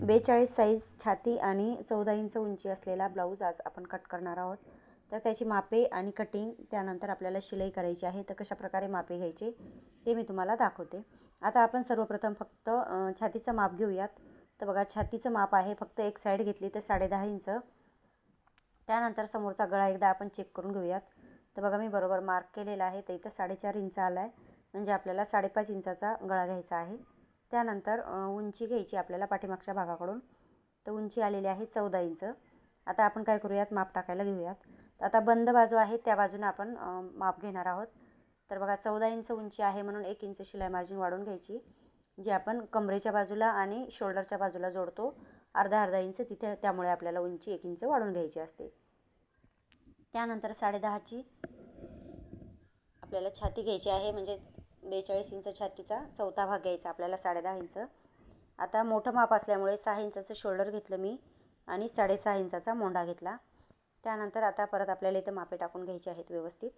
42 size छाती आणि 14 inch उंची असलेला ब्लाऊज आज आपण कट करणार आहोत. तर त्याची मापे आणि कटिंग त्यानंतर आपल्याला शिलाई करायची आहे. तर कशा प्रकारे मापे घ्यायचे ते मी तुम्हाला दाखवते. आता आपण सर्वप्रथम फक्त छातीचं माप घेऊयात. तर बघा, छातीचं माप आहे फक्त एक साईड घेतली तर 10.5 इंच. त्यानंतर समोरचा गळा एकदा आपण चेक करून घेऊयात. तर बघा, मी बरोबर मार्क केलेला आहे. तर इथं 4.5 इंच आला आहे, म्हणजे आपल्याला 5.5 इंचाचा गळा घ्यायचा आहे. त्यानंतर उंची घ्यायची आपल्याला पाठीमागच्या भागाकडून. तर उंची आलेली आहे 14 इंच. आता आपण काय करूयात, माप टाकायला घेऊयात. तर आता बंद बाजू आहे त्या बाजूने आपण माप घेणार आहोत. तर बघा, 14 इंच उंची आहे म्हणून 1 इंच शिलाई मार्जिन वाढवून घ्यायची, जी आपण कमरेच्या बाजूला आणि शोल्डरच्या बाजूला जोडतो. अर्धा इंच तिथे, त्यामुळे आपल्याला उंची 1 इंच वाढवून घ्यायची असते. त्यानंतर 10.5ची आपल्याला छाती घ्यायची आहे, म्हणजे 42 इंच छातीचा चौथा भाग घ्यायचा आपल्याला 10.5 इंच. आता मोठं माप असल्यामुळे 6 इंचाचं शोल्डर घेतलं मी आणि 6.5 इंचाचा मोंढा घेतला. त्यानंतर आता परत आपल्याला इथं मापे टाकून घ्यायचे आहेत व्यवस्थित.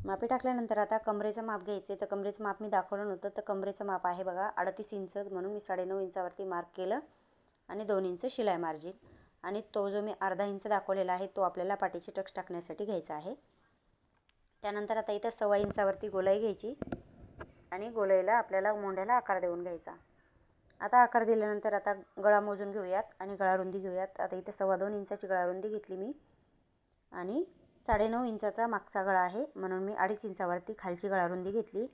मापे टाकल्यानंतर आता कमरेचं माप घ्यायचे. तर कमरेचं माप मी दाखवलं नव्हतं. तर कमरेचं माप आहे बघा 38 इंच, म्हणून मी 9.5 इंचावरती मार्क केलं आणि 2 इंच शिलाई मार्जिन. आणि तो जो मी अर्धा इंच दाखवलेला आहे तो आपल्याला पाठीची टक्स टाकण्यासाठी घ्यायचा आहे. त्यानंतर आता इथं 1.25 इंचावरती गोलाई घ्यायची आणि गोलाईला आपल्याला मोंढ्याला आकार देऊन घ्यायचा. आता आकार दिल्यानंतर आता गळा मोजून घेऊयात आणि गळारुंदी घेऊयात. आता इथे 2.25 इंचाची गळारुंदी घेतली मी आणि 9.5 इंचाचा मागचा गळा आहे, म्हणून मी 2.5 इंचावरती खालची गळारुंदी घेतली,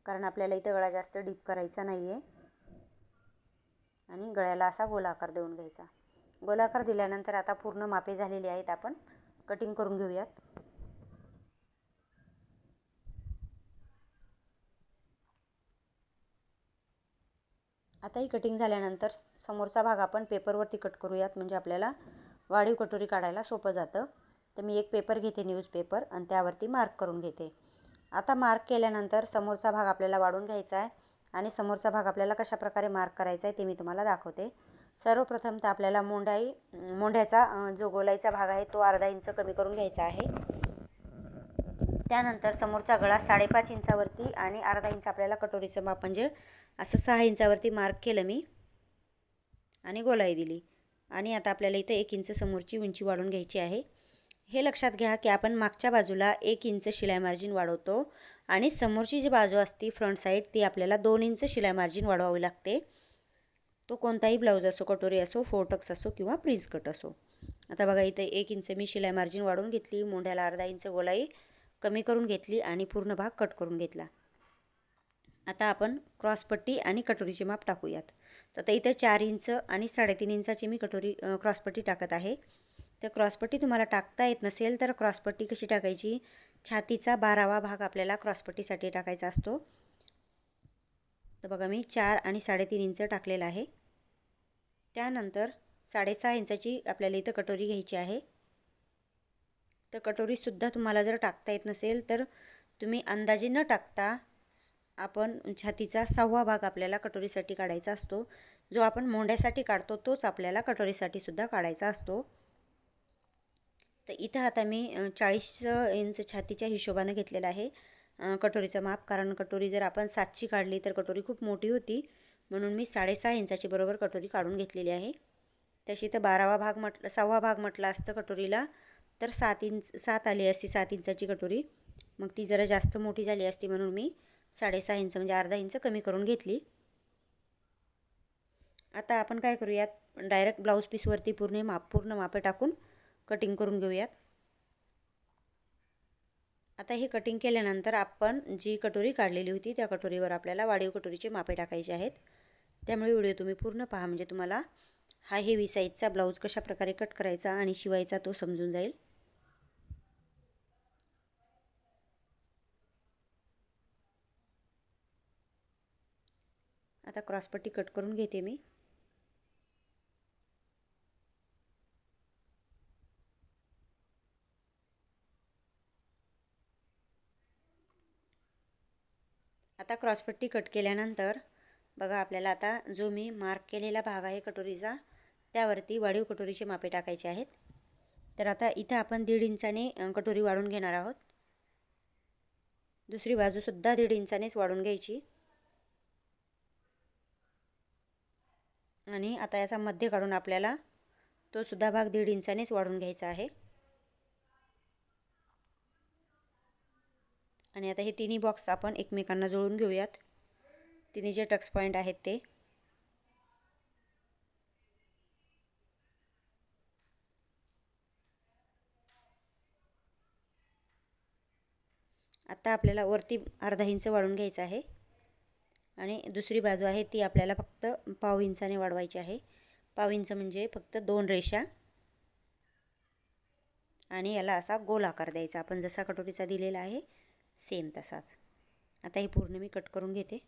कारण आपल्याला इथं गळा जास्त डीप करायचा नाही आहे. आणि गळ्याला असा गोलाकार देऊन घ्यायचा. गोलाकार दिल्यानंतर आता पूर्ण मापे झालेली आहेत, आपण कटिंग करून घेऊयात. आता ही कटिंग झाल्यानंतर समोरचा भाग आपण पेपरवरती कट करूयात, म्हणजे आपल्याला वाढीव कटोरी काढायला सोपं जातं. तर मी एक पेपर घेते, न्यूजपेपर, आणि त्यावरती मार्क करून घेते. आता मार्क केल्यानंतर समोरचा भाग आपल्याला वाढून घ्यायचा आहे आणि समोरचा भाग आपल्याला कशा प्रकारे मार्क करायचा आहे ते मी तुम्हाला दाखवते. सर्वप्रथम तर आपल्याला मोंढ्याचा जो गोलाईचा भाग आहे तो अर्धा इंच कमी करून घ्यायचा आहे. त्यानंतर समोरचा गळा 5.5 इंचावरती आणि अर्धा इंच आपल्याला कटोरीचं माप, म्हणजे असं 6 इंचावरती मार्क केलं मी आणि गोलाई दिली. आणि आता आपल्याला इथं 1 इंच समोरची उंची वाढवून घ्यायची आहे. हे लक्षात घ्या की आपण मागच्या बाजूला 1 इंच शिलाई मार्जिन वाढवतो आणि समोरची जी बाजू असते फ्रंट साईड ती आपल्याला 2 इंच शिलाई मार्जिन वाढवावी लागते. तो कोणताही ब्लाऊज असो, कटोरी असो, फोरटक्स असो किंवा प्रिन्स कट असो. आता बघा, इथे 1 इंच मी शिलाई मार्जिन वाढवून घेतली, मोंढ्याला अर्धा इंच गोलाई कमी करून घेतली आणि पूर्ण भाग कट करून घेतला. आता आपण क्रॉसपट्टी आणि कटोरीचे माप टाकूयात. तर इथं 4 इंच आणि 3.5 इंचाची मी क्रॉसपट्टी टाकत आहे. तर क्रॉसपट्टी तुम्हाला टाकता येत नसेल तर क्रॉसपट्टी कशी टाकायची, छातीचा 12वा भाग आपल्याला क्रॉसपट्टीसाठी टाकायचा असतो. तर बघा, मी 4 आणि 3.5 इंच टाकलेला आहे. त्यानंतर 6.5 इंचाची आपल्याला इथं कटोरी घ्यायची आहे. तर कटोरीसुद्धा तुम्हाला जर टाकता येत नसेल तर तुम्ही अंदाजे न टाकता आपण छातीचा 6वा भाग आपल्याला कटोरीसाठी काढायचा असतो. जो आपण मोंढ्यासाठी काढतो तोच आपल्याला कटोरीसाठी सुद्धा काढायचा असतो. तर इथं आता मी 40 इंच छातीच्या हिशोबाने घेतलेला आहे कटोरीचं माप, कारण कटोरी जर आपण 7ची काढली तर कटोरी खूप मोठी होती, म्हणून मी 6.5 इंचाची बरोबर कटोरी काढून घेतलेली आहे. तशी तर 6वा भाग म्हटलं असतं कटोरीला तर 7 आली असती, 7 इंचाची कटोरी. मग ती जरा जास्त मोठी झाली असती, म्हणून मी 6.5 इंच म्हणजे अर्धा इंच कमी करून घेतली. आता आपण काय करूयात, डायरेक्ट ब्लाऊज पीसवरती पूर्ण मापे टाकून कटिंग करून घेऊयात. आता हे कटिंग केल्यानंतर आपण जी कटोरी काढलेली होती त्या कटोरीवर आपल्याला वाढीव कटोरीचे मापे टाकायचे आहेत. त्यामुळे व्हिडिओ तुम्ही पूर्ण पहा, म्हणजे तुम्हाला हा हेवी साईजचा ब्लाऊज कशा प्रकारे कट करायचा आणि शिवायचा तो समजून जाईल. आता क्रॉसपट्टी कट करून घेते मी. आता क्रॉसपट्टी कट केल्यानंतर बघा, आपल्याला आता जो मी मार्क केलेला भाग आहे कटोरीचा त्यावरती वाढीव कटोरीचे मापे टाकायचे आहेत. तर आता इथं आपण 1.5 इंचाने कटोरी वाढून घेणार आहोत. दुसरी बाजूसुद्धा 1.5 इंचानेच वाढून घ्यायची. आणि आता याचा मध्य काढून आपल्याला तो सुद्धा भाग 1.5 इंचानेच वाढून घ्यायचा आहे. आणि आता हे तिन्ही बॉक्स आपण एकमेकांना जोडून घेऊयात. तिन्ही जे टक्स पॉईंट आहेत ते. आता आपल्याला वरती अर्धा इंच वाढून घ्यायचं आहे आणि दुसरी बाजू आहे ती आपल्याला फक्त पाव इंचाने वाढवायची आहे. पाव इंच म्हणजे फक्त 2 रेषा आणि याला असा गोल आकार द्यायचा, आपण जसा कटोरीचा दिलेला आहे सेम तसाच. आता हे पूर्ण मी कट करून घेते.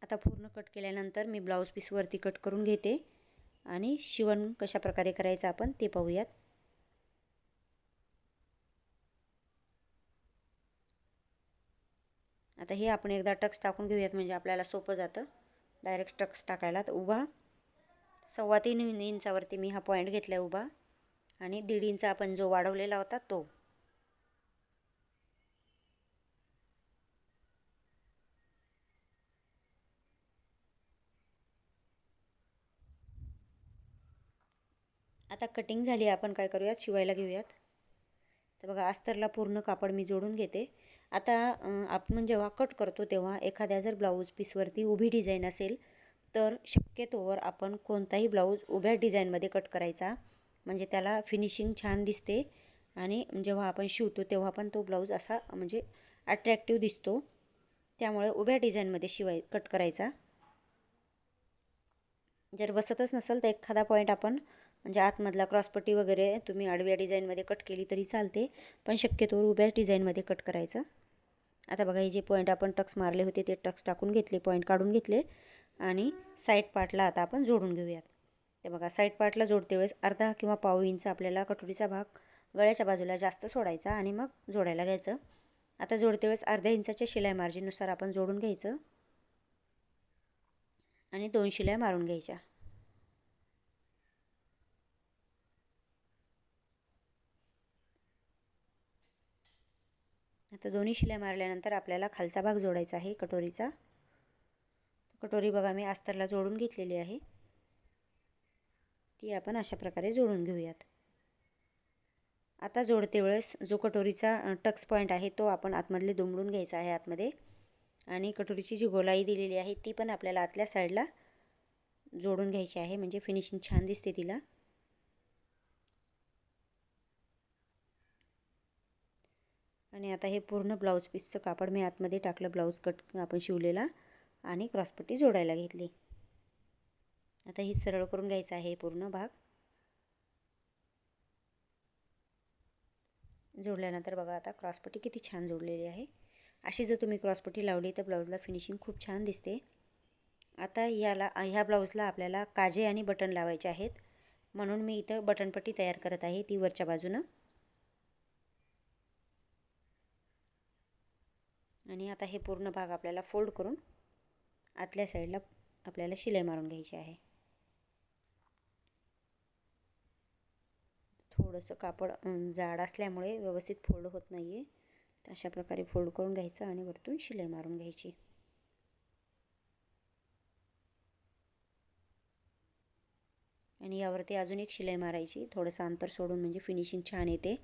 आता पूर्ण कट केल्यानंतर मी ब्लाऊज पीस वरती कट करून घेते आणि शिवण कशा प्रकारे करायचं आपण ते पाहूयात. आता हे आपण एकदा टक्स टाकून घेऊयात म्हणजे आपल्याला सोपं जातं डायरेक्ट टक्स टाकायला. तर उभा 3.25 इंचावरती मी हा पॉईंट घेतला उभा आणि 1.5 इंच आपण जो वाढवलेला होता तो. आता कटिंग झाली, आपण काय करूयात शिवायला घेऊयात. तर बघा अस्तरला पूर्ण कापड मी जोडून घेते. आता आपण जेव्हा कट करतो तेव्हा एखाद्या जर ब्लाऊज पीसवरती उभी डिझाईन असेल तर शक्यतोवर आपण कोणताही ब्लाऊज उभ्या डिझाईनमध्ये कट करायचा, म्हणजे त्याला फिनिशिंग छान दिसते आणि जेव्हा आपण शिवतो तेव्हा पण तो ब्लाऊज असा म्हणजे अट्रॅक्टिव्ह दिसतो. त्यामुळे उभ्या डिझाईनमध्ये कट करायचा. जर बसतच नसेल तर एखादा पॉईंट आपण म्हणजे आतमधला क्रॉसपट्टी वगैरे तुम्ही आडव्या डिझाईनमध्ये कट केली तरी चालते, पण शक्यतो उभ्या डिझाईनमध्ये कट करायचं. आता बघा हे जे पॉईंट आपण टक्स मारले होते ते टक्स टाकून घेतले, पॉईंट काढून घेतले आणि साईड पार्टला आता आपण जोडून घेऊयात. ते बघा साईड पार्टला जोडते वेळेस अर्धा किंवा पाव इंच आपल्याला कटोरीचा भाग गळ्याच्या बाजूला जास्त सोडायचा आणि मग जोडायला घ्यायचं. आता जोडते वेळेस अर्ध्या इंचाच्या शिलाई मार्जिननुसार आपण जोडून घ्यायचं आणि 2 शिलाई मारून घ्यायच्या. आता दोन्ही शिलाई मारल्यानंतर आपल्याला खालचा भाग जोडायचा आहे कटोरीचा. कटोरी बघा मी अस्तरला जोडून घेतलेली आहे, ती आपण अशा प्रकारे जोडून घेऊयात. आता जोडते वेळेस जो कटोरीचा टक्स पॉईंट आहे तो आपण आतमधले दुमडून घ्यायचा आहे आतमध्ये आणि कटोरीची जी गोलाई दिलेली आहे ती पण आपल्याला आतल्या साईडला जोडून घ्यायची आहे, म्हणजे फिनिशिंग छान दिसते तिला. आणि आता हे पूर्ण ब्लाऊज पीसचं कापड मी आतमध्ये टाकलं, ब्लाऊज कट आपण शिवलेला आणि क्रॉसपट्टी जोडायला घेतली. आता ही सरळ करून घ्यायचं आहे पूर्ण भाग. जोडल्यानंतर बघा आता क्रॉसपट्टी किती छान जोडलेली आहे. अशी जर तुम्ही क्रॉसपट्टी लावली तर ब्लाऊजला फिनिशिंग खूप छान दिसते. आता ह्या ब्लाऊजला आपल्याला काजे आणि बटन लावायचे आहेत, म्हणून मी इथं बटनपट्टी तयार करत आहे ती वरच्या बाजूनं. आणि आता हे पूर्ण भाग आपल्याला फोल्ड करून आतल्या साईडला आपल्याला शिलाई मारून घ्यायची आहे. थोडंसं कापड जाड असल्यामुळे व्यवस्थित फोल्ड होत नाही आहे, तर अशा प्रकारे फोल्ड करून घ्यायचं आणि वरतून शिलाई मारून घ्यायची. आणि यावरती अजून एक शिलाई मारायची, थोडंसं अंतर सोडून, म्हणजे फिनिशिंग छान येते.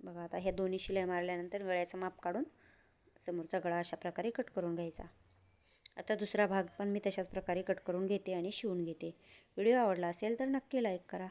बघा आता ह्या दोन्ही शिलाई मारल्यानंतर गळ्याचं माप काढून समोरचा गळा अशा प्रकारे कट करून घ्यायचा. आता दुसरा भाग पण मी तशाच प्रकारे कट करून घेते आणि शिवून घेते. व्हिडिओ आवडला असेल तर नक्की लाईक करा.